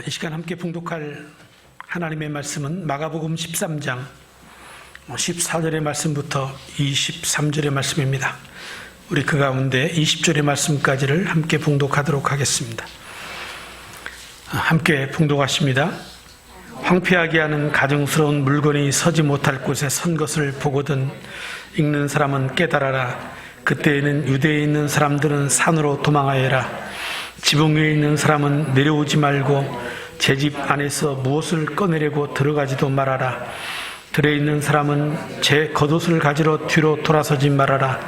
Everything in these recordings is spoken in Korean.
이 시간 함께 봉독할 하나님의 말씀은 마가복음 13장 14절의 말씀부터 23절의 말씀입니다. 우리 그 가운데 20절의 말씀까지를 함께 봉독하도록 하겠습니다. 함께 봉독하십니다. 황폐하게 하는 가증스러운 물건이 서지 못할 곳에 선 것을 보거든 읽는 사람은 깨달아라. 그때에는 유대에 있는 사람들은 산으로 도망하여라. 지붕 위에 있는 사람은 내려오지 말고 제 집 안에서 무엇을 꺼내려고 들어가지도 말아라. 들에 있는 사람은 제 겉옷을 가지러 뒤로 돌아서지 말아라.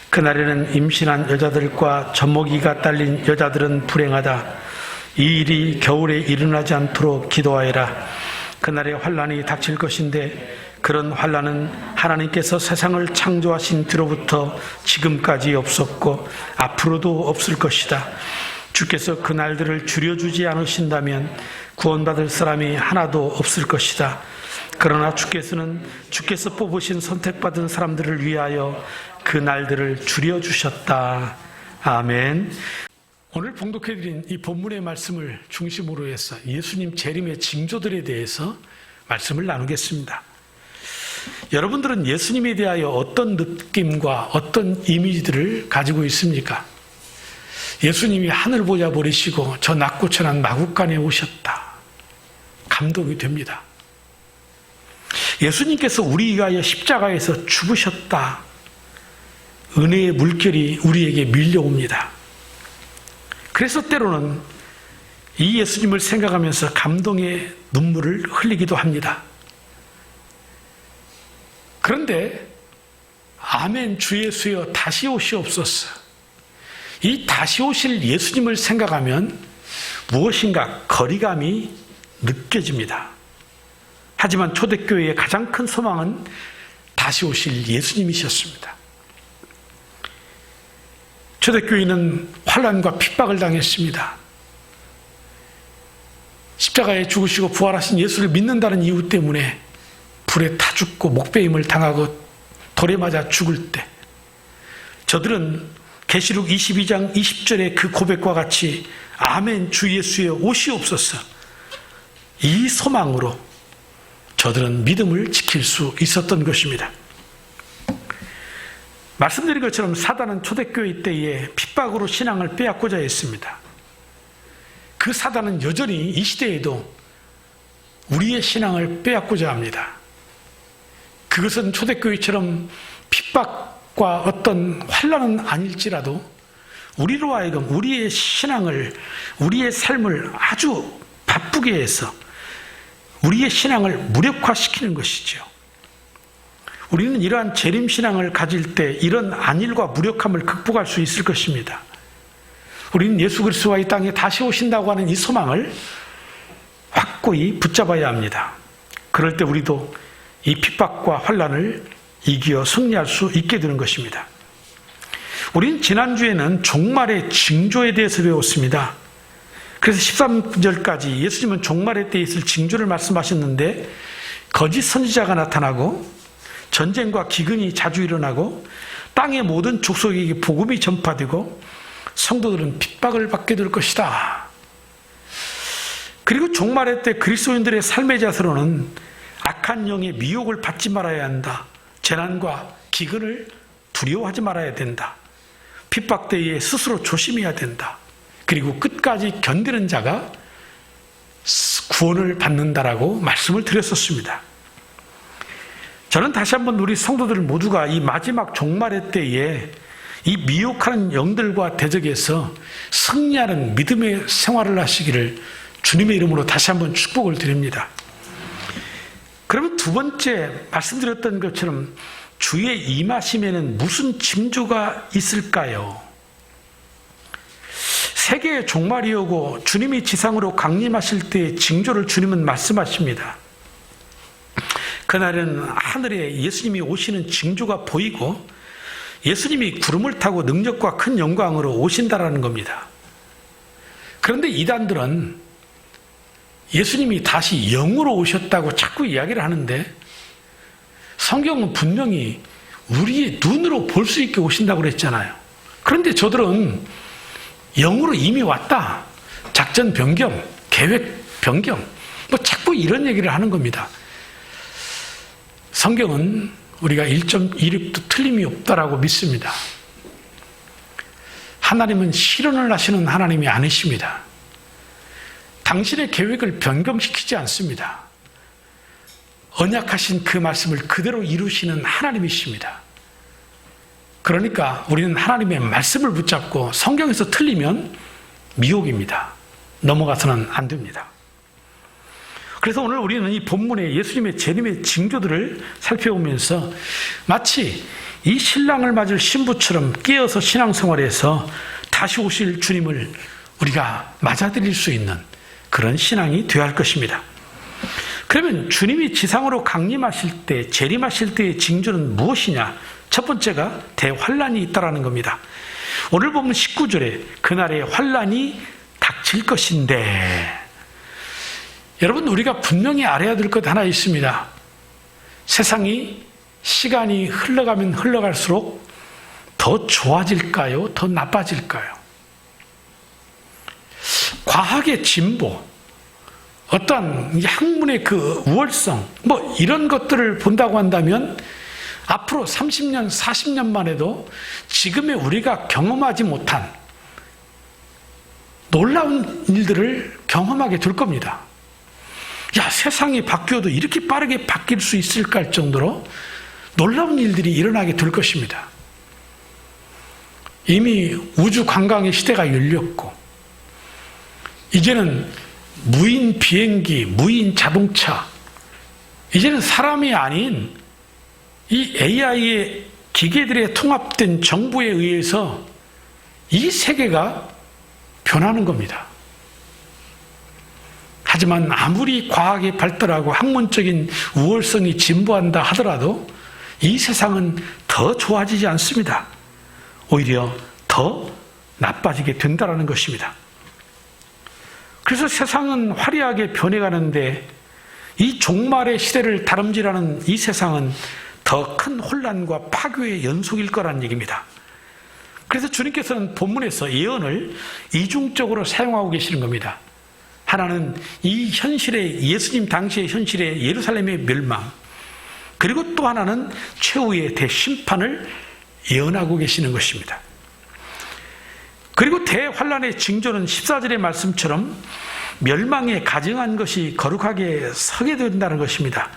그날에는 임신한 여자들과 젖먹이가 딸린 여자들은 불행하다. 이 일이 겨울에 일어나지 않도록 기도하여라. 그날에 환난이 닥칠 것인데 그런 환난은 하나님께서 세상을 창조하신 뒤로부터 지금까지 없었고 앞으로도 없을 것이다. 주께서 그 날들을 줄여주지 않으신다면 구원받을 사람이 하나도 없을 것이다. 그러나 주께서 뽑으신 선택받은 사람들을 위하여 그 날들을 줄여주셨다. 아멘. 오늘 봉독해드린 이 본문의 말씀을 중심으로 해서 예수님 재림의 징조들에 대해서 말씀을 나누겠습니다. 여러분들은 예수님에 대하여 어떤 느낌과 어떤 이미지들을 가지고 있습니까? 예수님이 하늘 보자 버리시고 저 낮고 천한 마국간에 오셨다. 감동이 됩니다. 예수님께서 우리 위하여 십자가에서 죽으셨다. 은혜의 물결이 우리에게 밀려옵니다. 그래서 때로는 이 예수님을 생각하면서 감동의 눈물을 흘리기도 합니다. 그런데 아멘 주 예수여 다시 오시옵소서. 이 다시 오실 예수님을 생각하면 무엇인가 거리감이 느껴집니다. 하지만 초대교회의 가장 큰 소망은 다시 오실 예수님이셨습니다. 초대교회는 환난과 핍박을 당했습니다. 십자가에 죽으시고 부활하신 예수를 믿는다는 이유 때문에 불에 타 죽고 목베임을 당하고 돌에 맞아 죽을 때 저들은 계시록 22장 20절의 그 고백과 같이 아멘 주 예수여 오시옵소서 이 소망으로 저들은 믿음을 지킬 수 있었던 것입니다. 말씀드린 것처럼 사단은 초대교회 때에 핍박으로 신앙을 빼앗고자 했습니다. 그 사단은 여전히 이 시대에도 우리의 신앙을 빼앗고자 합니다. 그것은 초대교회처럼 핍박과 어떤 환난은 아닐지라도 우리로 하여금 우리의 신앙을, 우리의 삶을 아주 바쁘게 해서 우리의 신앙을 무력화시키는 것이죠. 우리는 이러한 재림신앙을 가질 때 이런 안일과 무력함을 극복할 수 있을 것입니다. 우리는 예수 그리스도가 이 땅에 다시 오신다고 하는 이 소망을 확고히 붙잡아야 합니다. 그럴 때 우리도 이 핍박과 환난을 이겨 승리할 수 있게 되는 것입니다. 우리는 지난주에는 종말의 징조에 대해서 배웠습니다. 그래서 13절까지 예수님은 종말의 때에 있을 징조를 말씀하셨는데 거짓 선지자가 나타나고 전쟁과 기근이 자주 일어나고 땅의 모든 족속에게 복음이 전파되고 성도들은 핍박을 받게 될 것이다. 그리고 종말의 때 그리스도인들의 삶의 자세로는 악한 영의 미혹을 받지 말아야 한다. 재난과 기근을 두려워하지 말아야 된다. 핍박 때에 스스로 조심해야 된다. 그리고 끝까지 견디는 자가 구원을 받는다라고 말씀을 드렸었습니다. 저는 다시 한번 우리 성도들 모두가 이 마지막 종말의 때에 이 미혹하는 영들과 대적해서 승리하는 믿음의 생활을 하시기를 주님의 이름으로 다시 한번 축복을 드립니다. 그러면 두 번째 말씀드렸던 것처럼 주의 임하심에는 무슨 징조가 있을까요? 세계의 종말이 오고 주님이 지상으로 강림하실 때의 징조를 주님은 말씀하십니다. 그날은 하늘에 예수님이 오시는 징조가 보이고 예수님이 구름을 타고 능력과 큰 영광으로 오신다라는 겁니다. 그런데 이단들은 예수님이 다시 영으로 오셨다고 자꾸 이야기를 하는데 성경은 분명히 우리의 눈으로 볼 수 있게 오신다고 그랬잖아요. 그런데 저들은 영으로 이미 왔다. 작전 변경, 계획 변경, 자꾸 이런 얘기를 하는 겁니다. 성경은 우리가 1.16도 틀림이 없다라고 믿습니다. 하나님은 실현을 하시는 하나님이 아니십니다. 당신의 계획을 변경시키지 않습니다. 언약하신 그 말씀을 그대로 이루시는 하나님이십니다. 그러니까 우리는 하나님의 말씀을 붙잡고 성경에서 틀리면 미혹입니다. 넘어가서는 안 됩니다. 그래서 오늘 우리는 이 본문의 예수님의 재림의 징조들을 살펴보면서 마치 이 신랑을 맞을 신부처럼 깨어서 신앙생활에서 다시 오실 주님을 우리가 맞아들일 수 있는 그런 신앙이 되어야 할 것입니다. 그러면 주님이 지상으로 강림하실 때, 재림하실 때의 징조는 무엇이냐? 첫 번째가 대환란이 있다라는 겁니다. 오늘 보면 19절에 그날에 환란이 닥칠 것인데, 여러분 우리가 분명히 알아야 될 것 하나 있습니다. 세상이 시간이 흘러가면 흘러갈수록 더 좋아질까요? 더 나빠질까요? 과학의 진보, 어떠한 학문의 그 우월성, 이런 것들을 본다고 한다면 앞으로 30년, 40년만 해도 지금의 우리가 경험하지 못한 놀라운 일들을 경험하게 될 겁니다. 세상이 바뀌어도 이렇게 빠르게 바뀔 수 있을까 할 정도로 놀라운 일들이 일어나게 될 것입니다. 이미 우주 관광의 시대가 열렸고, 이제는 무인 비행기, 무인 자동차, 이제는 사람이 아닌 이 AI의 기계들의 통합된 정보에 의해서 이 세계가 변하는 겁니다. 하지만 아무리 과학이 발달하고 학문적인 우월성이 진보한다 하더라도 이 세상은 더 좋아지지 않습니다. 오히려 더 나빠지게 된다는 것입니다. 그래서 세상은 화려하게 변해가는데 이 종말의 시대를 다름질하는 이 세상은 더 큰 혼란과 파괴의 연속일 거라는 얘기입니다. 그래서 주님께서는 본문에서 예언을 이중적으로 사용하고 계시는 겁니다. 하나는 이 현실의 예수님 당시의 현실의 예루살렘의 멸망, 그리고 또 하나는 최후의 대심판을 예언하고 계시는 것입니다. 그리고 대환란의 징조는 14절의 말씀처럼 멸망에 가증한 것이 거룩하게 서게 된다는 것입니다.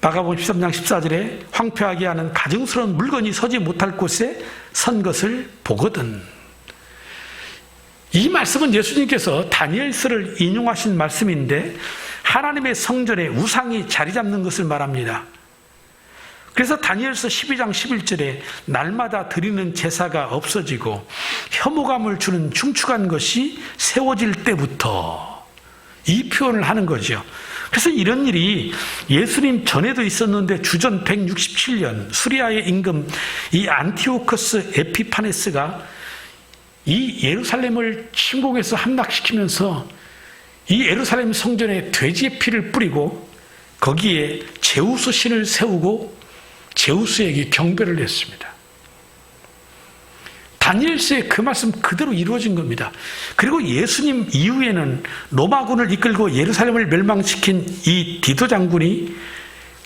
마가복음 13장 14절에 황폐하게 하는 가증스러운 물건이 서지 못할 곳에 선 것을 보거든. 이 말씀은 예수님께서 다니엘서를 인용하신 말씀인데 하나님의 성전에 우상이 자리 잡는 것을 말합니다. 그래서 다니엘서 12장 11절에 날마다 드리는 제사가 없어지고 혐오감을 주는 중축한 것이 세워질 때부터 이 표현을 하는 거죠. 그래서 이런 일이 예수님 전에도 있었는데 주전 167년 수리아의 임금 이 안티오커스 에피파네스가 이 예루살렘을 침공해서 함락시키면서 이 예루살렘 성전에 돼지의 피를 뿌리고 거기에 제우스 신을 세우고 제우스에게 경배를 했습니다. 다니엘서의 그 말씀 그대로 이루어진 겁니다. 그리고 예수님 이후에는 로마군을 이끌고 예루살렘을 멸망시킨 이 디도 장군이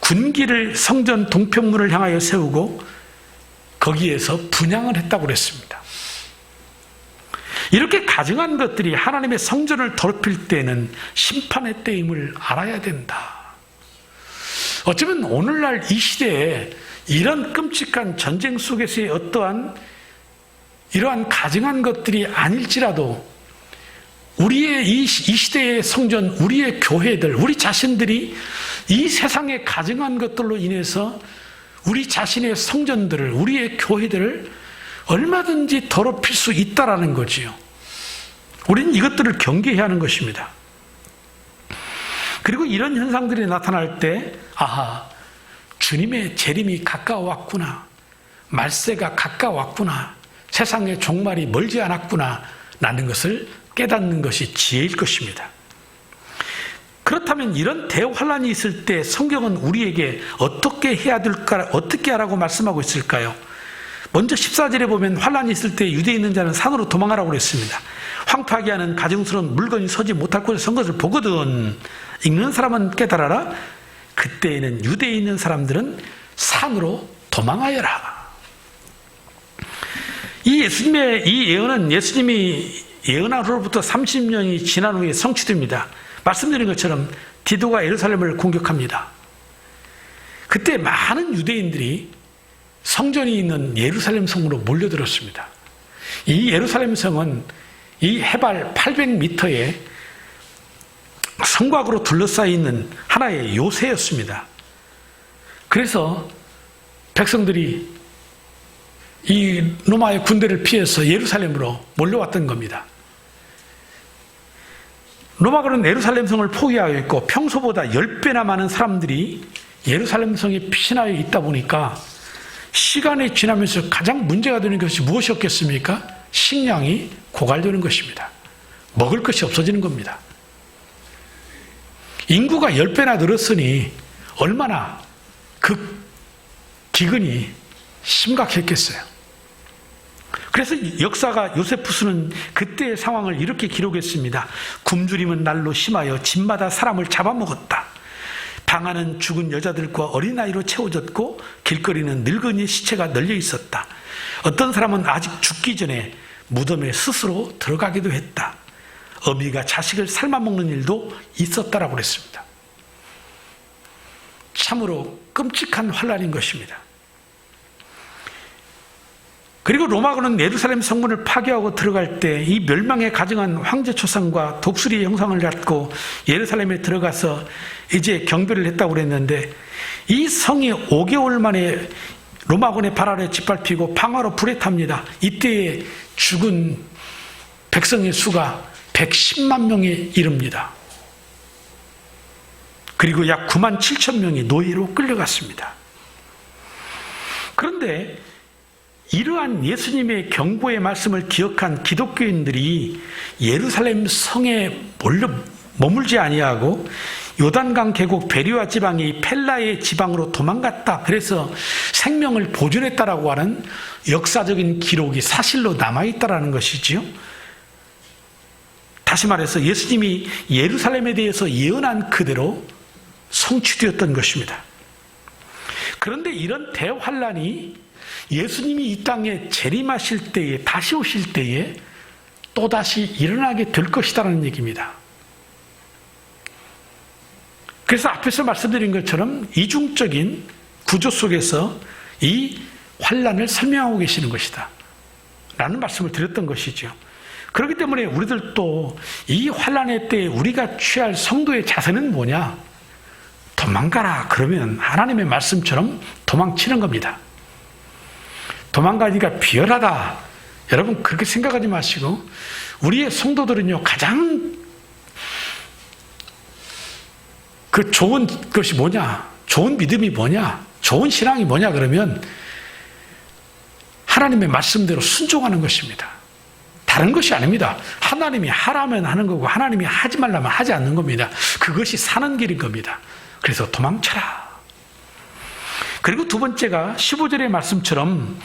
군기를 성전 동편문을 향하여 세우고 거기에서 분향을 했다고 그랬습니다. 이렇게 가증한 것들이 하나님의 성전을 더럽힐 때는 심판의 때임을 알아야 된다. 어쩌면 오늘날 이 시대에 이런 끔찍한 전쟁 속에서의 어떠한 이러한 가증한 것들이 아닐지라도 우리의 이 시대의 성전, 우리의 교회들, 우리 자신들이 이 세상에 가증한 것들로 인해서 우리 자신의 성전들을, 우리의 교회들을 얼마든지 더럽힐 수 있다라는 거지요. 우리는 이것들을 경계해야 하는 것입니다. 그리고 이런 현상들이 나타날 때 주님의 재림이 가까워왔구나, 말세가 가까워왔구나, 세상의 종말이 멀지 않았구나 라는 것을 깨닫는 것이 지혜일 것입니다. 그렇다면 이런 대환란이 있을 때 성경은 우리에게 어떻게 해야 될까, 어떻게 하라고 말씀하고 있을까요? 먼저 14절에 보면 환란이 있을 때 유대에 있는 자는 산으로 도망가라고 그랬습니다. 황폐하게 하는 가증스러운 물건이 서지 못할 곳에 선 것을 보거든 읽는 사람은 깨달아라. 그때에는 유대에 있는 사람들은 산으로 도망하여라. 이 예수님의 이 예언은 예수님이 예언한 후로부터 30년이 지난 후에 성취됩니다. 말씀드린 것처럼 디도가 예루살렘을 공격합니다. 그때 많은 유대인들이 성전이 있는 예루살렘 성으로 몰려들었습니다. 이 예루살렘 성은 이 해발 800m의 성곽으로 둘러싸여 있는 하나의 요새였습니다. 그래서 백성들이 이 로마의 군대를 피해서 예루살렘으로 몰려왔던 겁니다. 로마군은 예루살렘 성을 포위하여 있고 평소보다 10배나 많은 사람들이 예루살렘 성에 피신하여 있다 보니까 시간이 지나면서 가장 문제가 되는 것이 무엇이었겠습니까? 식량이 고갈되는 것입니다. 먹을 것이 없어지는 겁니다. 인구가 10배나 늘었으니 얼마나 그 기근이 심각했겠어요. 그래서 역사가 요세푸스는 그때의 상황을 이렇게 기록했습니다. 굶주림은 날로 심하여 집마다 사람을 잡아먹었다. 방 안은 죽은 여자들과 어린아이로 채워졌고 길거리는 늙은이의 시체가 널려 있었다. 어떤 사람은 아직 죽기 전에 무덤에 스스로 들어가기도 했다. 어미가 자식을 삶아먹는 일도 있었다라고 그랬습니다. 참으로 끔찍한 환란인 것입니다. 그리고 로마군은 예루살렘 성문을 파괴하고 들어갈 때 이 멸망에 가증한 황제 초상과 독수리 형상을 갖고 예루살렘에 들어가서 이제 경배를 했다고 그랬는데 이 성이 5개월 만에 로마군의 발 아래 짓밟히고 방화로 불에 탑니다. 이때에 죽은 백성의 수가 110만 명에 이릅니다. 그리고 약 9만 7천 명이 노예로 끌려갔습니다. 그런데 이러한 예수님의 경고의 말씀을 기억한 기독교인들이 예루살렘 성에 머물지 아니하고 요단강 계곡 베리와 지방이 펠라의 지방으로 도망갔다. 그래서 생명을 보존했다라고 하는 역사적인 기록이 사실로 남아있다라는 것이지요. 다시 말해서 예수님이 예루살렘에 대해서 예언한 그대로 성취되었던 것입니다. 그런데 이런 대환란이 예수님이 이 땅에 재림하실 때에 다시 오실 때에 또다시 일어나게 될 것이라는 얘기입니다. 그래서 앞에서 말씀드린 것처럼 이중적인 구조 속에서 이 환란을 설명하고 계시는 것이다 라는 말씀을 드렸던 것이죠. 그렇기 때문에 우리들도 이 환란의 때에 우리가 취할 성도의 자세는 뭐냐? 도망가라 그러면 하나님의 말씀처럼 도망치는 겁니다. 도망가니까 비열하다. 여러분 그렇게 생각하지 마시고 우리의 성도들은요 가장 그 좋은 것이 뭐냐? 좋은 믿음이 뭐냐? 좋은 신앙이 뭐냐? 그러면 하나님의 말씀대로 순종하는 것입니다. 다른 것이 아닙니다. 하나님이 하라면 하는 거고 하나님이 하지 말라면 하지 않는 겁니다. 그것이 사는 길인 겁니다. 그래서 도망쳐라. 그리고 두 번째가 15절의 말씀처럼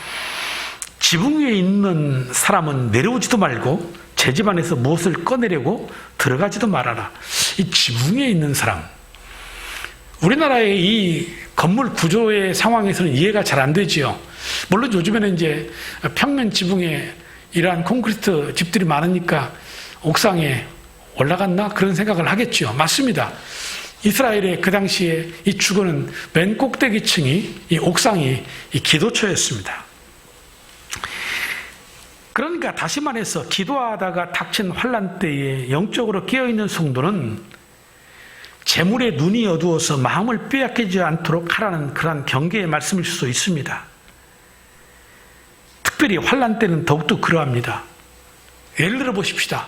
지붕 위에 있는 사람은 내려오지도 말고 제 집안에서 무엇을 꺼내려고 들어가지도 말아라. 이 지붕 위에 있는 사람, 우리나라의 이 건물 구조의 상황에서는 이해가 잘 안 되지요. 물론 요즘에는 이제 평면 지붕에 이러한 콘크리트 집들이 많으니까 옥상에 올라갔나 그런 생각을 하겠죠. 맞습니다. 이스라엘의 그 당시에 이 주거는 맨 꼭대기층이 이 옥상이 이 기도처였습니다. 그러니까 다시 말해서 기도하다가 닥친 환난 때에 영적으로 깨어있는 성도는 재물에 눈이 어두워서 마음을 빼앗기지 않도록 하라는 그러한 경계의 말씀일 수도 있습니다. 특별히 환난 때는 더욱더 그러합니다. 예를 들어 보십시다.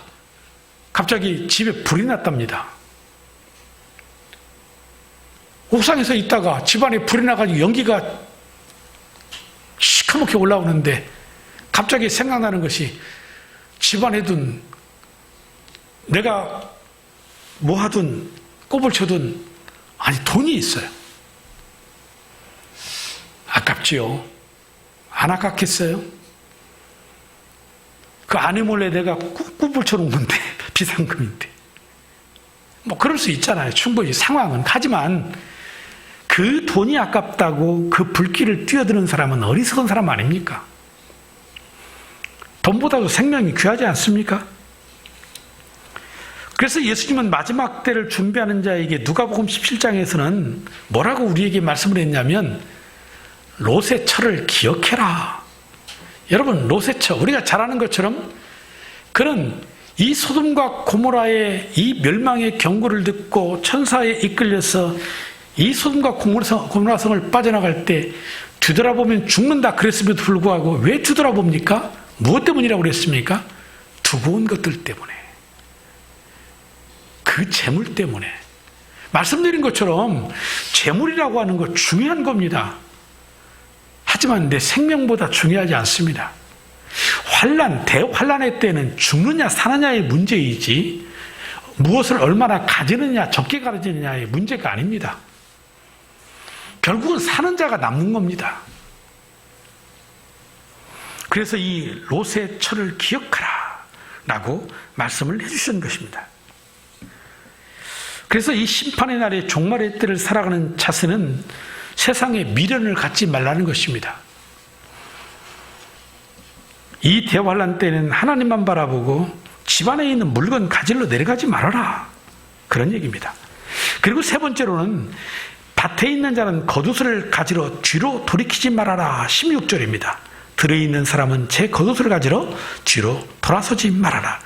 갑자기 집에 불이 났답니다. 옥상에서 있다가 집안에 불이 나가지고 연기가 시커멓게 올라오는데 갑자기 생각나는 것이 집안에 둔 내가 뭐 하든 꼽을 쳐든 아니 돈이 있어요. 아깝지요? 안 아깝겠어요? 그 아내 몰래 내가 꾸불쳐놓은 건데 비상금인데 뭐 그럴 수 있잖아요. 충분히 상황은. 하지만 그 돈이 아깝다고 그 불길을 뛰어드는 사람은 어리석은 사람 아닙니까? 돈보다도 생명이 귀하지 않습니까? 그래서 예수님은 마지막 때를 준비하는 자에게 누가복음 17장에서는 뭐라고 우리에게 말씀을 했냐면 롯의 처를 기억해라. 여러분, 롯의 처, 우리가 잘 아는 것처럼 그는 이 소돔과 고모라의 이 멸망의 경고를 듣고 천사에 이끌려서 이 소돔과 고모라 성을 빠져나갈 때 뒤돌아보면 죽는다 그랬음에도 불구하고 왜 뒤돌아봅니까? 무엇 때문이라고 그랬습니까? 두고 온 것들 때문에. 그 재물 때문에. 말씀드린 것처럼 재물이라고 하는 거 중요한 겁니다. 하지만 내 생명보다 중요하지 않습니다. 대환란의 때는 죽느냐 사느냐의 문제이지 무엇을 얼마나 가지느냐 적게 가지느냐의 문제가 아닙니다. 결국은 사는 자가 남는 겁니다. 그래서 이 롯의 처를 기억하라 라고 말씀을 해주신 것입니다. 그래서 이 심판의 날에 종말의 때를 살아가는 자세는 세상에 미련을 갖지 말라는 것입니다. 이 대환란 때는 하나님만 바라보고 집안에 있는 물건 가지러 내려가지 말아라. 그런 얘기입니다. 그리고 세 번째로는 밭에 있는 자는 겉옷을 가지러 뒤로 돌이키지 말아라. 16절입니다. 들에 있는 사람은 제 겉옷을 가지러 뒤로 돌아서지 말아라.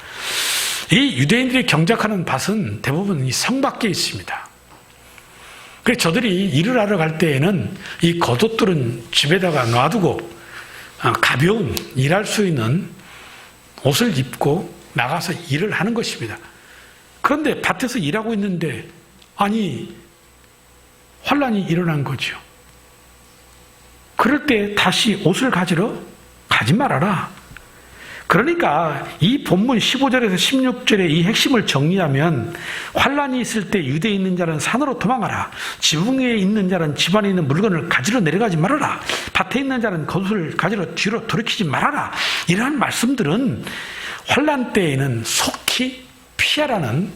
이 유대인들이 경작하는 밭은 대부분 이 성 밖에 있습니다. 그래서 저들이 일을 하러 갈 때에는 이 겉옷들은 집에다가 놔두고 가벼운 일할 수 있는 옷을 입고 나가서 일을 하는 것입니다. 그런데 밭에서 일하고 있는데 환란이 일어난 거죠. 그럴 때 다시 옷을 가지러 가지 말아라. 그러니까 이 본문 15절에서 16절의 이 핵심을 정리하면 환란이 있을 때 유대에 있는 자는 산으로 도망하라. 지붕 위에 있는 자는 집안에 있는 물건을 가지러 내려가지 말아라. 밭에 있는 자는 겉옷을 가지러 뒤로 돌이키지 말아라. 이러한 말씀들은 환란 때에는 속히 피하라는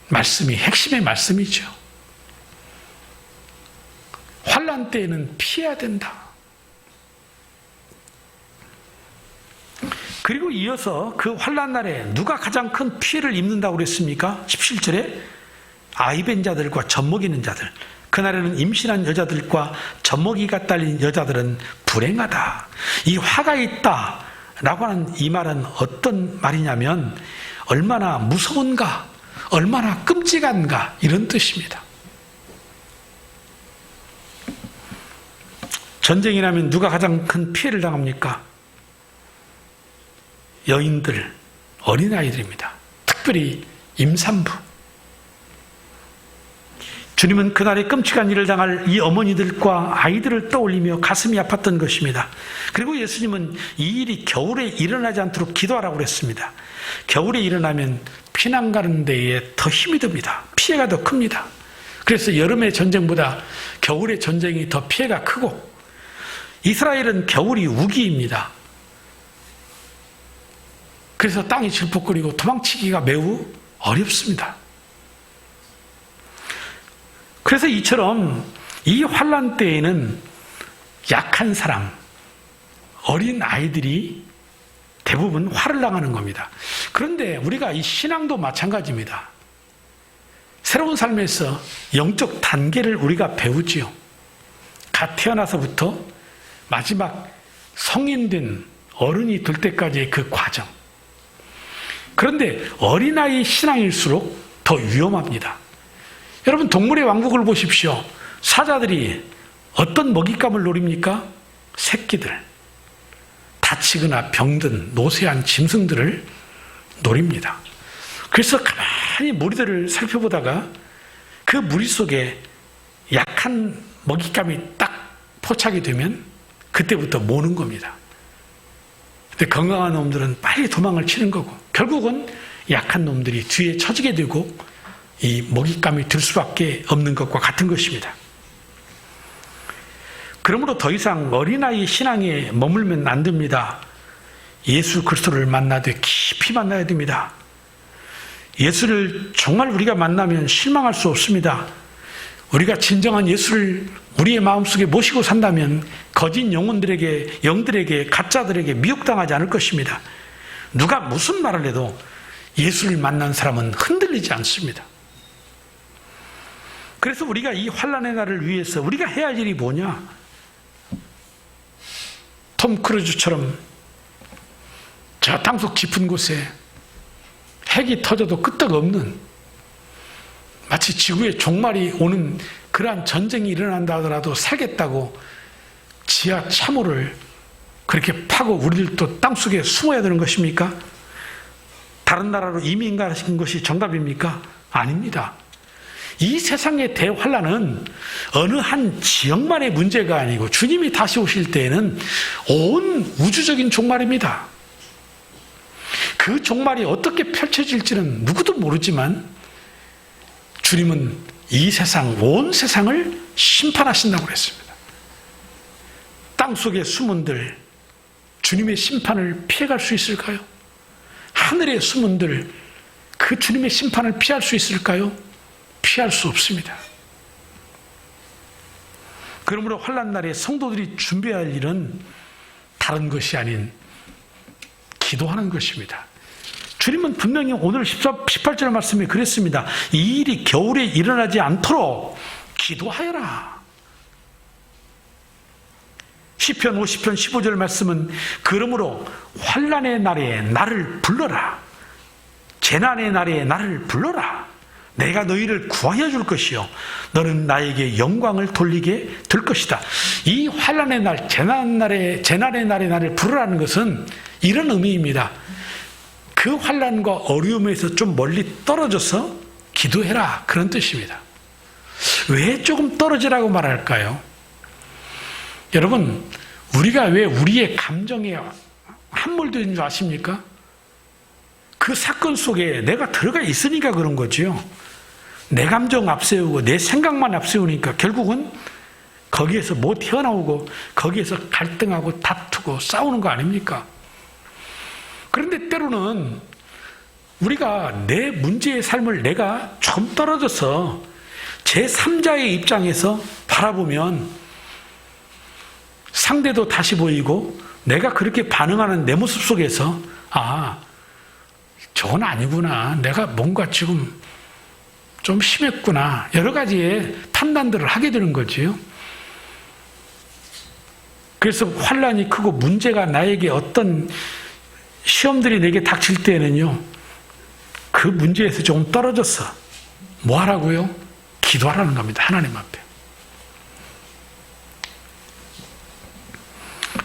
말씀이 핵심의 말씀이죠. 환란 때에는 피해야 된다. 그리고 이어서 그 환란 날에 누가 가장 큰 피해를 입는다고 그랬습니까? 17절에 아이벤 자들과 젖먹이는 자들. 그날에는 임신한 여자들과 젖먹이가 딸린 여자들은 불행하다. 이 화가 있다 라고 하는 이 말은 어떤 말이냐면 얼마나 무서운가, 얼마나 끔찍한가 이런 뜻입니다. 전쟁이 나면 누가 가장 큰 피해를 당합니까? 여인들, 어린아이들입니다. 특별히 임산부. 주님은 그날에 끔찍한 일을 당할 이 어머니들과 아이들을 떠올리며 가슴이 아팠던 것입니다. 그리고 예수님은 이 일이 겨울에 일어나지 않도록 기도하라고 그랬습니다. 겨울에 일어나면 피난 가는 데에 더 힘이 듭니다. 피해가 더 큽니다. 그래서 여름의 전쟁보다 겨울의 전쟁이 더 피해가 크고 이스라엘은 겨울이 우기입니다. 그래서 땅이 질퍽거리고 도망치기가 매우 어렵습니다. 그래서 이처럼 이 환란 때에는 약한 사람, 어린 아이들이 대부분 화를 당하는 겁니다. 그런데 우리가 이 신앙도 마찬가지입니다. 새로운 삶에서 영적 단계를 우리가 배우지요. 갓 태어나서부터 마지막 성인 된 어른이 될 때까지의 그 과정. 그런데 어린아이 신앙일수록 더 위험합니다. 여러분 동물의 왕국을 보십시오. 사자들이 어떤 먹잇감을 노립니까? 새끼들. 다치거나 병든 노쇠한 짐승들을 노립니다. 그래서 가만히 무리들을 살펴보다가 그 무리 속에 약한 먹잇감이 딱 포착이 되면 그때부터 모는 겁니다. 근데 건강한 놈들은 빨리 도망을 치는 거고 결국은 약한 놈들이 뒤에 처지게 되고 이 먹잇감이 들 수밖에 없는 것과 같은 것입니다. 그러므로 더 이상 어린아이 신앙에 머물면 안 됩니다. 예수 그리스도를 만나되 깊이 만나야 됩니다. 예수를 정말 우리가 만나면 실망할 수 없습니다. 우리가 진정한 예수를 우리의 마음속에 모시고 산다면 거짓 영들에게 가짜들에게 미혹당하지 않을 것입니다. 누가 무슨 말을 해도 예수를 만난 사람은 흔들리지 않습니다. 그래서 우리가 이 환난의 날을 위해서 우리가 해야 할 일이 뭐냐? 톰 크루즈처럼 저 땅속 깊은 곳에 핵이 터져도 끄떡없는, 마치 지구에 종말이 오는 그러한 전쟁이 일어난다 하더라도 살겠다고 지하 참호를 그렇게 파고 우리들도 땅속에 숨어야 되는 것입니까? 다른 나라로 이민 가신 것이 정답입니까? 아닙니다. 이 세상의 대환란은 어느 한 지역만의 문제가 아니고 주님이 다시 오실 때에는 온 우주적인 종말입니다. 그 종말이 어떻게 펼쳐질지는 누구도 모르지만 주님은 이 세상, 온 세상을 심판하신다고 그랬습니다. 땅속에 숨은들 주님의 심판을 피해갈 수 있을까요? 하늘에 숨은들 그 주님의 심판을 피할 수 있을까요? 피할 수 없습니다. 그러므로 환난날에 성도들이 준비할 일은 다른 것이 아닌 기도하는 것입니다. 주님은 분명히 오늘 18절 말씀에 그랬습니다. 이 일이 겨울에 일어나지 않도록 기도하여라. 시편 50편 15절 말씀은 그러므로 환난의 날에 나를 불러라. 재난의 날에 나를 불러라. 내가 너희를 구하여 줄 것이요 너는 나에게 영광을 돌리게 될 것이다. 이 환난의 날, 재난의 날에 나를 부르라는 것은 이런 의미입니다. 그 환난과 어려움에서 좀 멀리 떨어져서 기도해라, 그런 뜻입니다. 왜 조금 떨어지라고 말할까요? 여러분, 우리가 왜 우리의 감정에 함몰되는 줄 아십니까? 그 사건 속에 내가 들어가 있으니까 그런 거지요. 내 감정 앞세우고 내 생각만 앞세우니까 결국은 거기에서 못 튀어나오고 거기에서 갈등하고 다투고 싸우는 거 아닙니까? 그런데 때로는 우리가 내 문제의 삶을 내가 조금 떨어져서 제3자의 입장에서 바라보면 상대도 다시 보이고 내가 그렇게 반응하는 내 모습 속에서 저건 아니구나. 내가 뭔가 지금 좀 심했구나. 여러 가지의 판단들을 하게 되는 거지요. 그래서 환난이 크고 문제가 나에게 어떤 시험들이 내게 닥칠 때에는요, 그 문제에서 조금 떨어져서 뭐 하라고요? 기도하라는 겁니다. 하나님 앞에.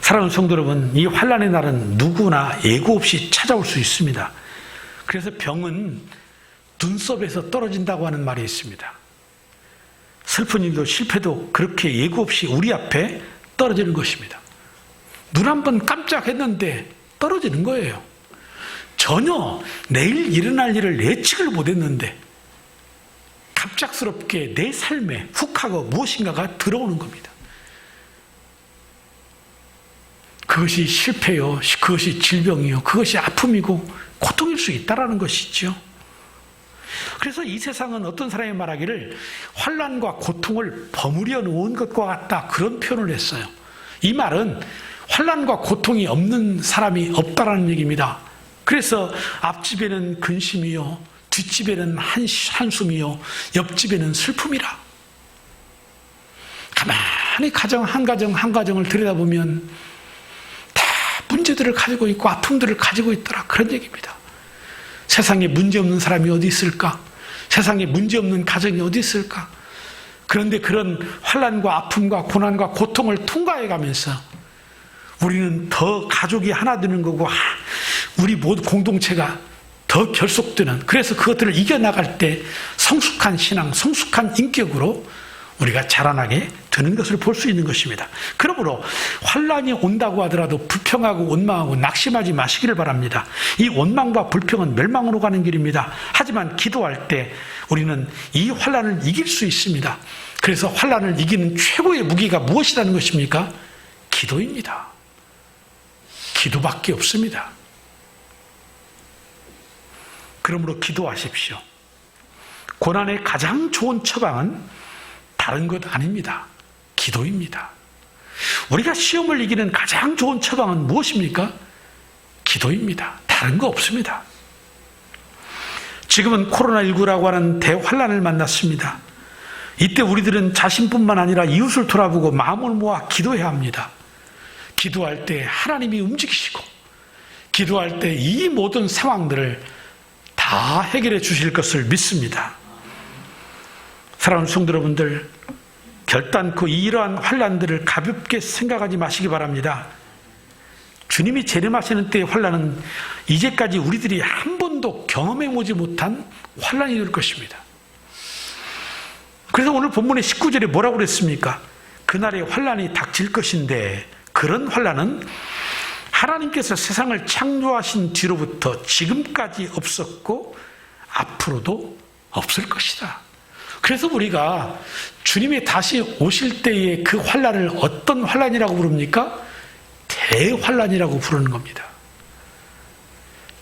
사랑하는 성도 여러분, 이 환난의 날은 누구나 예고 없이 찾아올 수 있습니다. 그래서 병은 눈썹에서 떨어진다고 하는 말이 있습니다. 슬픈 일도 실패도 그렇게 예고 없이 우리 앞에 떨어지는 것입니다. 눈 한 번 깜짝했는데 떨어지는 거예요. 전혀 내일 일어날 일을 예측을 못했는데 갑작스럽게 내 삶에 훅 하고 무엇인가가 들어오는 겁니다. 그것이 실패요, 그것이 질병이요, 그것이 아픔이고 고통일 수 있다는 것이죠. 그래서 이 세상은 어떤 사람이 말하기를 환난과 고통을 버무려 놓은 것과 같다, 그런 표현을 했어요. 이 말은 환난과 고통이 없는 사람이 없다라는 얘기입니다. 그래서 앞집에는 근심이요, 뒷집에는 한숨이요, 옆집에는 슬픔이라. 가만히 한 가정을 들여다보면 다 문제들을 가지고 있고 아픔들을 가지고 있더라, 그런 얘기입니다. 세상에 문제 없는 사람이 어디 있을까? 세상에 문제 없는 가정이 어디 있을까? 그런데 그런 환난과 아픔과 고난과 고통을 통과해 가면서 우리는 더 가족이 하나 되는 거고 우리 모두 공동체가 더 결속되는, 그래서 그것들을 이겨나갈 때 성숙한 신앙, 성숙한 인격으로 우리가 자라나게 되는 것을 볼 수 있는 것입니다. 그러므로 환난이 온다고 하더라도 불평하고 원망하고 낙심하지 마시기를 바랍니다. 이 원망과 불평은 멸망으로 가는 길입니다. 하지만 기도할 때 우리는 이 환난을 이길 수 있습니다. 그래서 환난을 이기는 최고의 무기가 무엇이라는 것입니까? 기도입니다. 기도밖에 없습니다. 그러므로 기도하십시오. 고난의 가장 좋은 처방은 다른 것 아닙니다. 기도입니다. 우리가 시험을 이기는 가장 좋은 처방은 무엇입니까? 기도입니다. 다른 거 없습니다. 지금은 코로나19라고 하는 대환란을 만났습니다. 이때 우리들은 자신뿐만 아니라 이웃을 돌아보고 마음을 모아 기도해야 합니다. 기도할 때 하나님이 움직이시고, 기도할 때 이 모든 상황들을 다 해결해 주실 것을 믿습니다. 사랑하는 성도 여러분들, 결단코 이러한 환난들을 가볍게 생각하지 마시기 바랍니다. 주님이 재림하시는 때의 환난은 이제까지 우리들이 한 번도 경험해보지 못한 환난이 될 것입니다. 그래서 오늘 본문의 19절에 뭐라고 그랬습니까? 그날에 환난이 닥칠 것인데 그런 환난은 하나님께서 세상을 창조하신 뒤로부터 지금까지 없었고 앞으로도 없을 것이다. 그래서 우리가 주님이 다시 오실 때의 그 환난을 어떤 환난이라고 부릅니까? 대환난이라고 부르는 겁니다.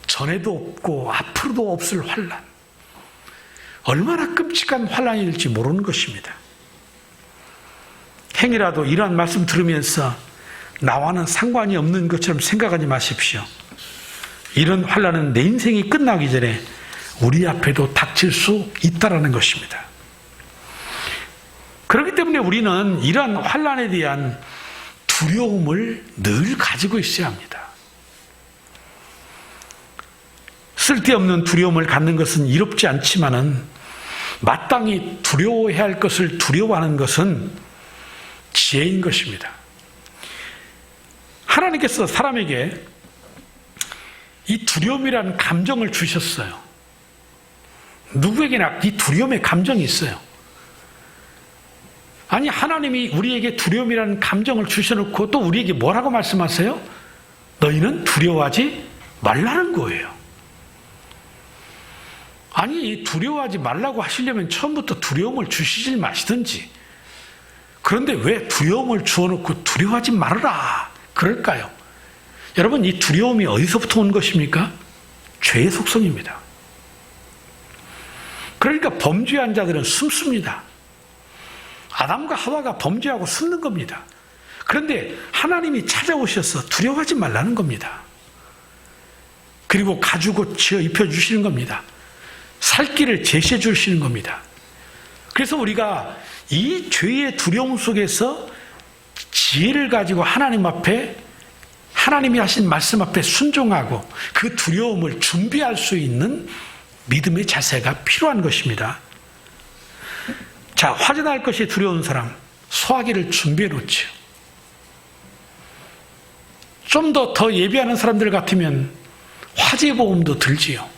전에도 없고 앞으로도 없을 환난. 얼마나 끔찍한 환난이 될지 모르는 것입니다. 행여라도 이러한 말씀 들으면서 나와는 상관이 없는 것처럼 생각하지 마십시오. 이런 환난은 내 인생이 끝나기 전에 우리 앞에도 닥칠 수 있다라는 것입니다. 그렇기 때문에 우리는 이러한 환난에 대한 두려움을 늘 가지고 있어야 합니다. 쓸데없는 두려움을 갖는 것은 이롭지 않지만은 마땅히 두려워해야 할 것을 두려워하는 것은 지혜인 것입니다. 하나님께서 사람에게 이 두려움이라는 감정을 주셨어요. 누구에게나 이 두려움의 감정이 있어요. 아니, 하나님이 우리에게 두려움이라는 감정을 주셔놓고 또 우리에게 뭐라고 말씀하세요? 너희는 두려워하지 말라는 거예요. 아니, 두려워하지 말라고 하시려면 처음부터 두려움을 주시질 마시든지. 그런데 왜 두려움을 주어놓고 두려워하지 말아라 그럴까요? 여러분, 이 두려움이 어디서부터 온 것입니까? 죄의 속성입니다. 그러니까 범죄한 자들은 숨습니다. 아담과 하와가 범죄하고 숨는 겁니다. 그런데 하나님이 찾아오셔서 두려워하지 말라는 겁니다. 그리고 가죽 지어 입혀주시는 겁니다. 살 길을 제시해 주시는 겁니다. 그래서 우리가 이 죄의 두려움 속에서 지혜를 가지고 하나님 앞에, 하나님이 하신 말씀 앞에 순종하고 그 두려움을 준비할 수 있는 믿음의 자세가 필요한 것입니다. 자, 화재 날 것이 두려운 사람, 소화기를 준비해 놓지요. 좀 더 예비하는 사람들 같으면 화재 보험도 들지요.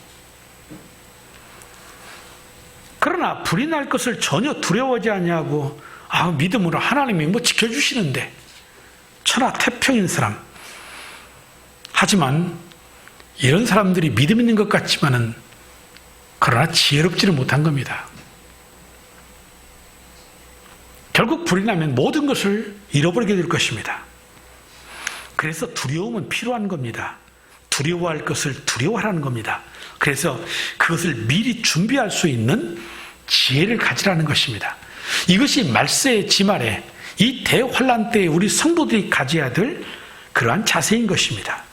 그러나 불이 날 것을 전혀 두려워하지 않냐고, 믿음으로 하나님이 지켜주시는데, 천하태평인 사람. 하지만 이런 사람들이 믿음 있는 것 같지만은 그러나 지혜롭지는 못한 겁니다. 결국 불이 나면 모든 것을 잃어버리게 될 것입니다. 그래서 두려움은 필요한 겁니다. 두려워할 것을 두려워하라는 겁니다. 그래서 그것을 미리 준비할 수 있는 지혜를 가지라는 것입니다. 이것이 말세의 지말에, 이 대환란 때에 우리 성도들이 가져야 될 그러한 자세인 것입니다.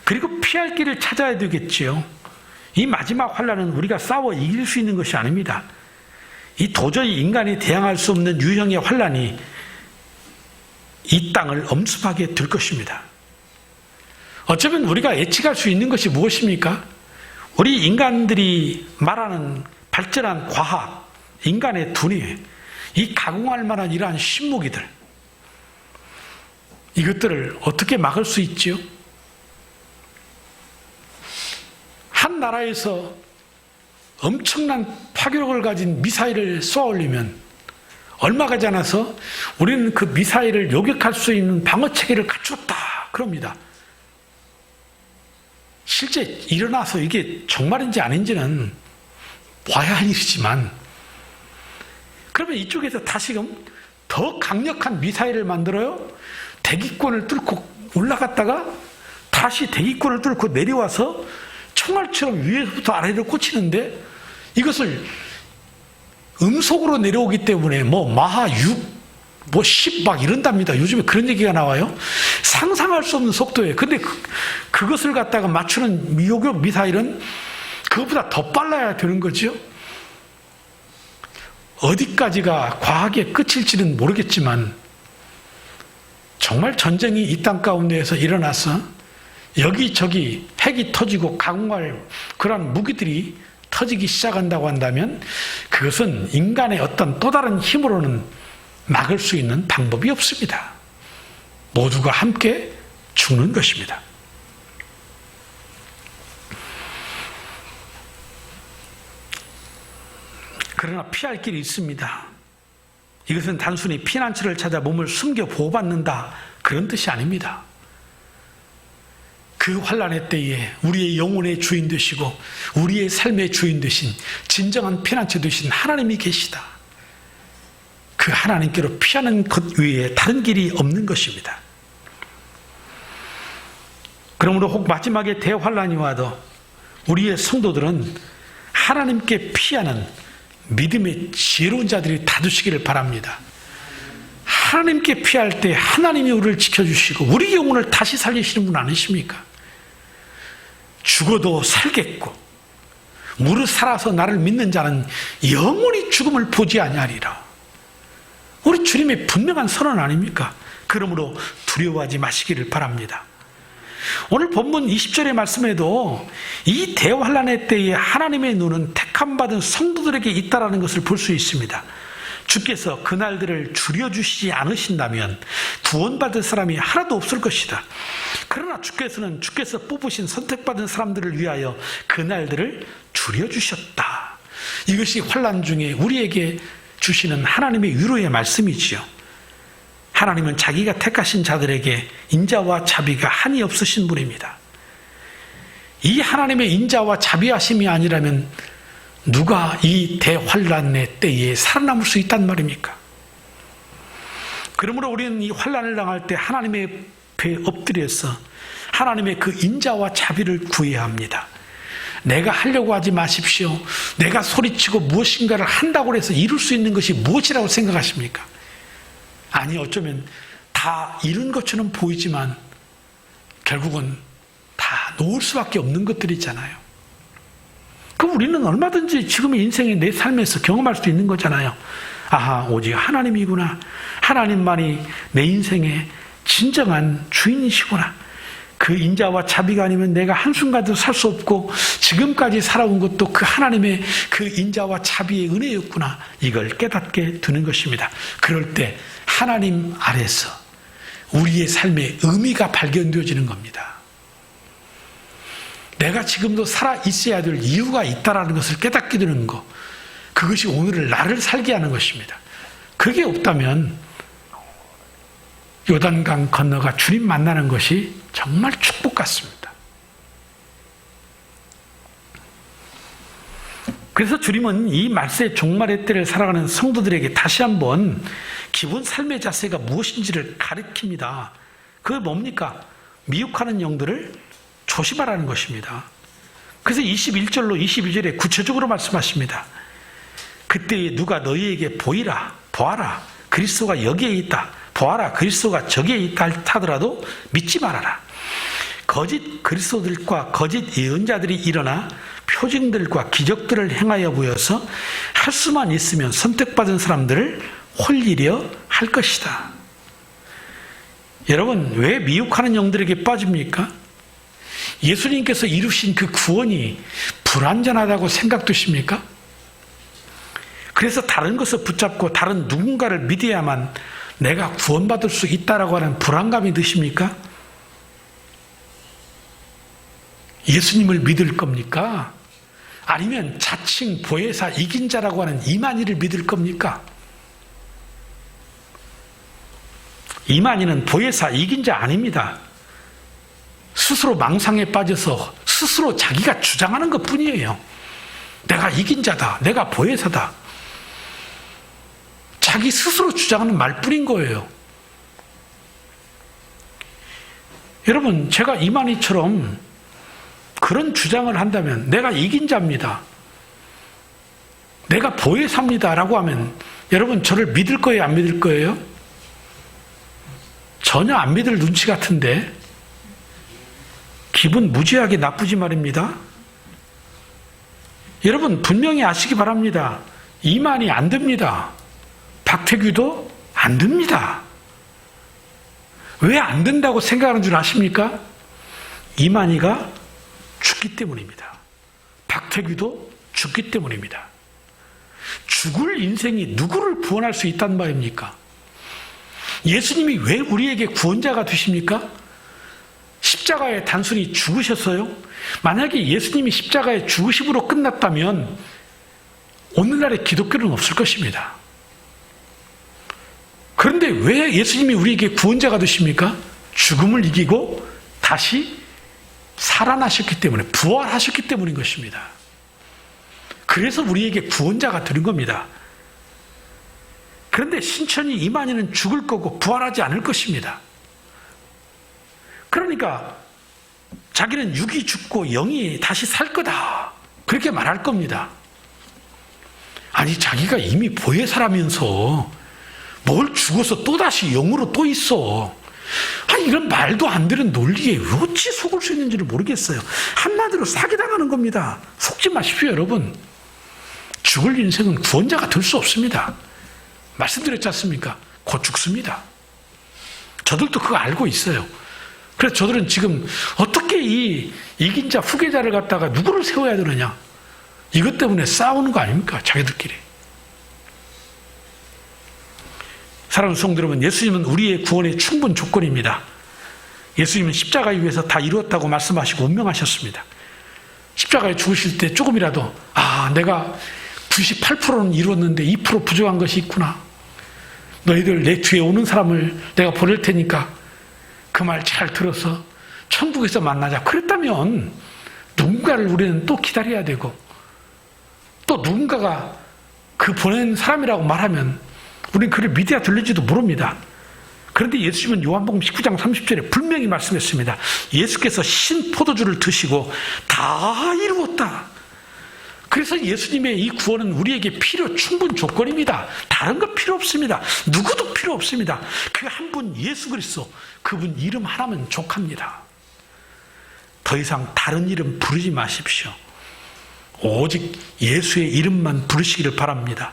그리고 피할 길을 찾아야 되겠지요. 이 마지막 환란은 우리가 싸워 이길 수 있는 것이 아닙니다. 이 도저히 인간이 대항할 수 없는 유형의 환란이 이 땅을 엄습하게 될 것입니다. 어쩌면 우리가 예측할 수 있는 것이 무엇입니까? 우리 인간들이 말하는 발전한 과학, 인간의 두뇌, 이 가공할 만한 이러한 신무기들, 이것들을 어떻게 막을 수 있지요? 한 나라에서 엄청난 파괴력을 가진 미사일을 쏘아 올리면 얼마 가지 않아서 우리는 그 미사일을 요격할 수 있는 방어체계를 갖추었다 그럽니다. 실제 일어나서 이게 정말인지 아닌지는 봐야 할 일이지만, 그러면 이쪽에서 다시금 더 강력한 미사일을 만들어요? 대기권을 뚫고 올라갔다가 다시 대기권을 뚫고 내려와서 총알처럼 위에서부터 아래로 꽂히는데 이것을 음속으로 내려오기 때문에 마하 6, 10 막 이런답니다. 요즘에 그런 얘기가 나와요. 상상할 수 없는 속도예요. 근데 그것을 갖다가 맞추는 미호격 미사일은 그것보다 더 빨라야 되는 거죠. 어디까지가 과학의 끝일지는 모르겠지만 정말 전쟁이 이 땅 가운데에서 일어나서 여기저기 핵이 터지고 강할 그런 무기들이 터지기 시작한다고 한다면 그것은 인간의 어떤 또 다른 힘으로는 막을 수 있는 방법이 없습니다. 모두가 함께 죽는 것입니다. 그러나 피할 길이 있습니다. 이것은 단순히 피난처를 찾아 몸을 숨겨 보호받는다 그런 뜻이 아닙니다. 그 환난의 때에 우리의 영혼의 주인 되시고 우리의 삶의 주인 되신 진정한 피난처 되신 하나님이 계시다. 그 하나님께로 피하는 것 외에 다른 길이 없는 것입니다. 그러므로 혹 마지막에 대환난이 와도 우리의 성도들은 하나님께 피하는 믿음의 지혜로운 자들이 다두시기를 바랍니다. 하나님께 피할 때 하나님이 우리를 지켜주시고 우리 영혼을 다시 살리시는 분 아니십니까? 죽어도 살겠고 무릇 살아서 나를 믿는 자는 영원히 죽음을 보지 아니하리라. 우리 주님의 분명한 선언 아닙니까? 그러므로 두려워하지 마시기를 바랍니다. 오늘 본문 20절의 말씀에도 이 대환난의 때에 하나님의 눈은 택함받은 성도들에게 있다라는 것을 볼 수 있습니다. 주께서 그날들을 줄여주시지 않으신다면 구원받을 사람이 하나도 없을 것이다. 그러나 주께서 뽑으신 선택받은 사람들을 위하여 그날들을 줄여주셨다. 이것이 환난 중에 우리에게 주시는 하나님의 위로의 말씀이지요. 하나님은 자기가 택하신 자들에게 인자와 자비가 한이 없으신 분입니다. 이 하나님의 인자와 자비하심이 아니라면 누가 이 대환난의 때에 살아남을 수 있단 말입니까? 그러므로 우리는 이 환난을 당할 때 하나님의 배에 엎드려서 하나님의 그 인자와 자비를 구해야 합니다. 내가 하려고 하지 마십시오. 내가 소리치고 무엇인가를 한다고 해서 이룰 수 있는 것이 무엇이라고 생각하십니까? 아니, 어쩌면 다 이룬 것처럼 보이지만 결국은 다 놓을 수밖에 없는 것들이잖아요. 그럼 우리는 얼마든지 지금의 인생의 내 삶에서 경험할 수 있는 거잖아요. 아하, 오직 하나님이구나. 하나님만이 내 인생의 진정한 주인이시구나. 그 인자와 자비가 아니면 내가 한순간도 살 수 없고 지금까지 살아온 것도 그 하나님의 그 인자와 자비의 은혜였구나. 이걸 깨닫게 되는 것입니다. 그럴 때 하나님 아래서 우리의 삶의 의미가 발견되어지는 겁니다. 내가 지금도 살아 있어야 될 이유가 있다는 것을 깨닫게 되는 것. 그것이 오늘을 나를 살게 하는 것입니다. 그게 없다면 요단강 건너가 주님 만나는 것이 정말 축복 같습니다. 그래서 주님은 이 말세의 종말의 때를 살아가는 성도들에게 다시 한번 기본 삶의 자세가 무엇인지를 가르칩니다. 그게 뭡니까? 미혹하는 영들을 조심하라는 것입니다. 그래서 21절로 22절에 구체적으로 말씀하십니다. 그때에 누가 너희에게 보아라. 그리스도가 여기에 있다. 보아라. 그리스도가 저기에 있다 하더라도 믿지 말아라. 거짓 그리스도들과 거짓 예언자들이 일어나 표징들과 기적들을 행하여 보여서 할 수만 있으면 선택받은 사람들을 홀리려 할 것이다. 여러분, 왜 미혹하는 영들에게 빠집니까? 예수님께서 이루신 그 구원이 불완전하다고 생각되십니까? 그래서 다른 것을 붙잡고 다른 누군가를 믿어야만 내가 구원받을 수 있다라고 하는 불안감이 드십니까? 예수님을 믿을 겁니까? 아니면 자칭 보혜사 이긴 자라고 하는 이만희를 믿을 겁니까? 이만희는 보혜사 이긴 자 아닙니다. 스스로 망상에 빠져서 스스로 자기가 주장하는 것 뿐이에요. 내가 이긴 자다. 내가 보혜사다. 자기 스스로 주장하는 말뿐인 거예요. 여러분, 제가 이만희처럼 그런 주장을 한다면 내가 이긴 자입니다, 내가 보혜사입니다 라고 하면 여러분 저를 믿을 거예요, 안 믿을 거예요? 전혀 안 믿을 눈치 같은데 기분 무지하게 나쁘지 말입니다. 여러분 분명히 아시기 바랍니다. 이만희 안 됩니다. 박태규도 안 됩니다. 왜 안 된다고 생각하는 줄 아십니까? 이만희가 죽기 때문입니다. 박태규도 죽기 때문입니다. 죽을 인생이 누구를 구원할 수 있단 말입니까? 예수님이 왜 우리에게 구원자가 되십니까? 십자가에 단순히 죽으셨어요? 만약에 예수님이 십자가에 죽으심으로 끝났다면 오늘날의 기독교는 없을 것입니다. 그런데 왜 예수님이 우리에게 구원자가 되십니까? 죽음을 이기고 다시 살아나셨기 때문에, 부활하셨기 때문인 것입니다. 그래서 우리에게 구원자가 되는 겁니다. 그런데 신천지 이만희는 죽을 거고 부활하지 않을 것입니다. 그러니까 자기는 육이 죽고 영이 다시 살 거다, 그렇게 말할 겁니다. 아니, 자기가 이미 보혜사라면서 뭘 죽어서 또다시 영으로 또 있어. 아니, 이런 말도 안 되는 논리에 어찌 속을 수 있는지를 모르겠어요. 한마디로 사기당하는 겁니다. 속지 마십시오, 여러분. 죽을 인생은 구원자가 될 수 없습니다. 말씀드렸지 않습니까? 곧 죽습니다. 저들도 그거 알고 있어요. 그래서 저들은 지금 어떻게 이 이긴 자, 후계자를 갖다가 누구를 세워야 되느냐, 이것 때문에 싸우는 거 아닙니까? 자기들끼리. 사랑하는 성도 여러분, 예수님은 우리의 구원의 충분 조건입니다. 예수님은 십자가 위에서 다 이루었다고 말씀하시고 운명하셨습니다. 십자가에 죽으실 때 조금이라도 내가 98%는 이루었는데 2% 부족한 것이 있구나, 너희들 내 뒤에 오는 사람을 내가 보낼 테니까 그 말 잘 들어서 천국에서 만나자, 그랬다면 누군가를 우리는 또 기다려야 되고, 또 누군가가 그 보낸 사람이라고 말하면 우리는 그를 믿어야 들릴지도 모릅니다. 그런데 예수님은 요한복음 19장 30절에 분명히 말씀했습니다. 예수께서 신 포도주를 드시고 다 이루었다. 그래서 예수님의 이 구원은 우리에게 필요 충분 조건입니다. 다른 거 필요 없습니다. 누구도 필요 없습니다. 그 한 분 예수 그리스도, 그분 이름 하나면 족합니다. 더 이상 다른 이름 부르지 마십시오. 오직 예수의 이름만 부르시기를 바랍니다.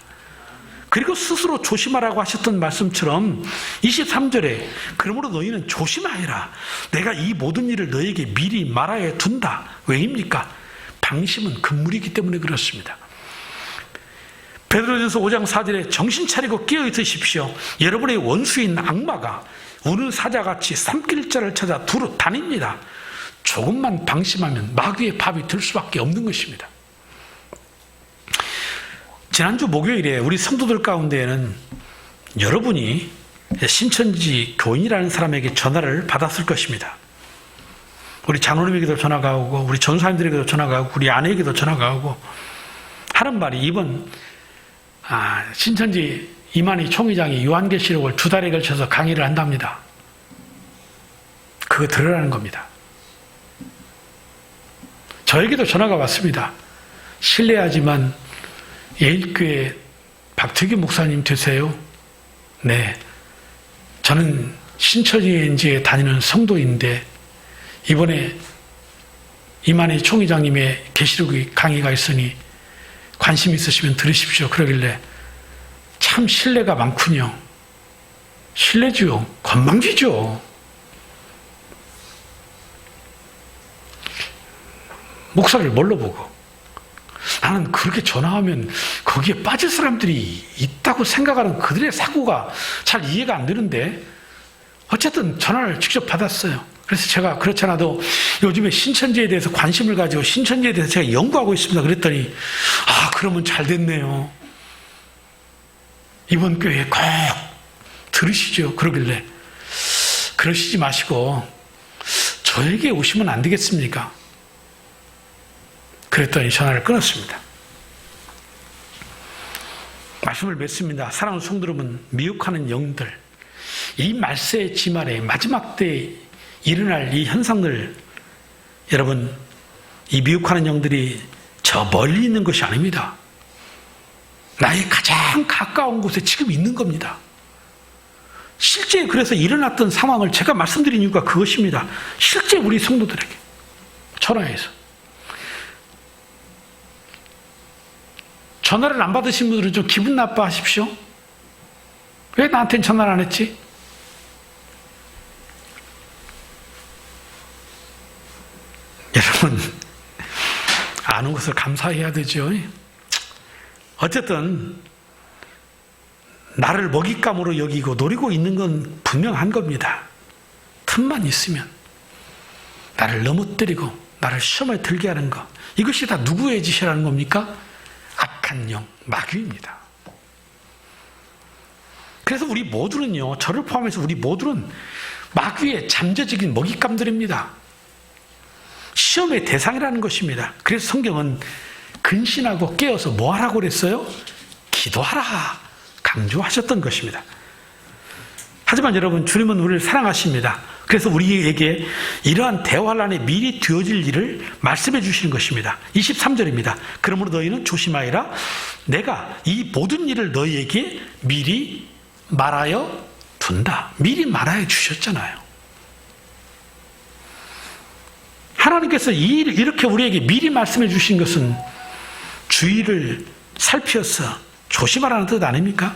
그리고 스스로 조심하라고 하셨던 말씀처럼 23절에 그러므로 너희는 조심하여라. 내가 이 모든 일을 너에게 미리 말하여 둔다. 왜입니까? 방심은 금물이기 때문에 그렇습니다. 베드로전서 5장 4절에 정신 차리고 깨어 있으십시오. 여러분의 원수인 악마가 우는 사자같이 삼킬 자를 찾아 두루 다닙니다. 조금만 방심하면 마귀의 밥이 될 수밖에 없는 것입니다. 지난주 목요일에 우리 성도들 가운데에는 여러분이 신천지 교인이라는 사람에게 전화를 받았을 것입니다. 우리 장로님에게도 전화가 오고, 우리 전사님들에게도 전화가 오고, 우리 아내에게도 전화가 오고, 하는 말이 이번 신천지 이만희 총회장이 요한계시록을 2달에 걸쳐서 강의를 한답니다. 그거 들으라는 겁니다. 저에게도 전화가 왔습니다. 실례하지만 예일교회 박태규 목사님 되세요? 네. 저는 신천지에 다니는 성도인데 이번에 이만희 총회장님의 계시록 강의가 있으니 관심 있으시면 들으십시오. 그러길래 참 신뢰가 많군요. 신뢰죠. 건방지죠. 목사를 뭘로 보고? 나는 그렇게 전화하면 거기에 빠질 사람들이 있다고 생각하는 그들의 사고가 잘 이해가 안 되는데, 어쨌든 전화를 직접 받았어요. 그래서 제가 그렇잖아도 요즘에 신천지에 대해서 관심을 가지고 신천지에 대해서 제가 연구하고 있습니다. 그랬더니 그러면 잘 됐네요. 이번 교회에 꼭 들으시죠. 그러길래 그러시지 마시고 저에게 오시면 안 되겠습니까? 그랬더니 전화를 끊었습니다. 말씀을 맺습니다. 사랑하는 성도 여러분, 미혹하는 영들, 이 말세의 지말에 마지막 때 일어날 이 현상들, 여러분, 이 미혹하는 영들이 저 멀리 있는 것이 아닙니다. 나의 가장 가까운 곳에 지금 있는 겁니다. 실제 그래서 일어났던 상황을 제가 말씀드린 이유가 그것입니다. 실제 우리 성도들에게 전화해서 전화를 안 받으신 분들은 좀 기분 나빠하십시오. 왜 나한테는 전화를 안 했지? 여러분, 아는 것을 감사해야 되죠. 어쨌든 나를 먹잇감으로 여기고 노리고 있는 건 분명한 겁니다. 틈만 있으면 나를 넘어뜨리고 나를 시험에 들게 하는 것, 이것이 다 누구의 짓이라는 겁니까? 악한 영, 마귀입니다. 그래서 우리 모두는요, 저를 포함해서 우리 모두는 마귀의 잠재적인 먹잇감들입니다. 시험의 대상이라는 것입니다. 그래서 성경은 근신하고 깨어서 뭐 하라고 그랬어요? 기도하라 강조하셨던 것입니다. 하지만 여러분, 주님은 우리를 사랑하십니다. 그래서 우리에게 이러한 대환란에 미리 되어질 일을 말씀해 주시는 것입니다. 23절입니다. 그러므로 너희는 조심하여라. 내가 이 모든 일을 너희에게 미리 말하여 둔다. 미리 말하여 주셨잖아요. 하나님께서 이렇게 우리에게 미리 말씀해 주신 것은 주의를 살피어서 조심하라는 뜻 아닙니까?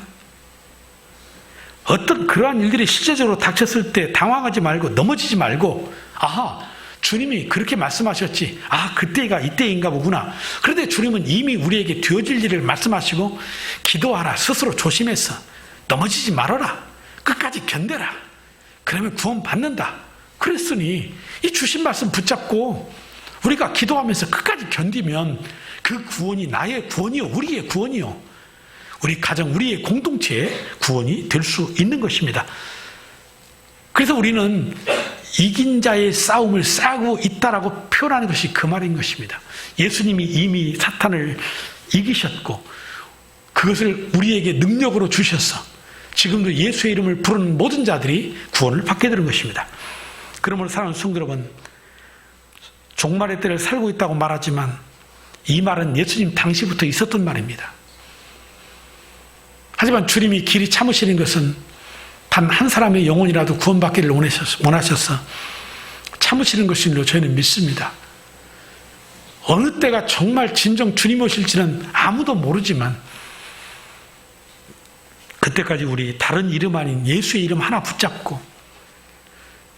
어떤 그러한 일들이 실제적으로 닥쳤을 때 당황하지 말고 넘어지지 말고, 아하, 주님이 그렇게 말씀하셨지, 아, 그때가 이때인가 보구나. 그런데 주님은 이미 우리에게 되어질 일을 말씀하시고, 기도하라, 스스로 조심해서 넘어지지 말아라, 끝까지 견뎌라, 그러면 구원 받는다. 그랬으니 이 주신 말씀 붙잡고 우리가 기도하면서 끝까지 견디면 그 구원이 나의 구원이요, 우리의 구원이요, 우리 가정, 우리의 공동체의 구원이 될 수 있는 것입니다. 그래서 우리는 이긴 자의 싸움을 싸고 있다라고 표현하는 것이 그 말인 것입니다. 예수님이 이미 사탄을 이기셨고 그것을 우리에게 능력으로 주셔서 지금도 예수의 이름을 부르는 모든 자들이 구원을 받게 되는 것입니다. 그러므로 사랑하는 성도 여러분, 종말의 때를 살고 있다고 말하지만 이 말은 예수님 당시부터 있었던 말입니다. 하지만 주님이 길이 참으시는 것은 단 한 사람의 영혼이라도 구원받기를 원하셔서 참으시는 것인 줄로 저희는 믿습니다. 어느 때가 정말 진정 주님 오실지는 아무도 모르지만 그때까지 우리 다른 이름 아닌 예수의 이름 하나 붙잡고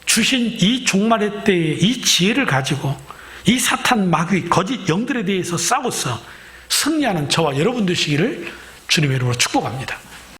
주신 이 종말의 때에 이 지혜를 가지고 이 사탄, 마귀, 거짓 영들에 대해서 싸워서 승리하는 저와 여러분 되시기를 주님의 이름으로 축복합니다.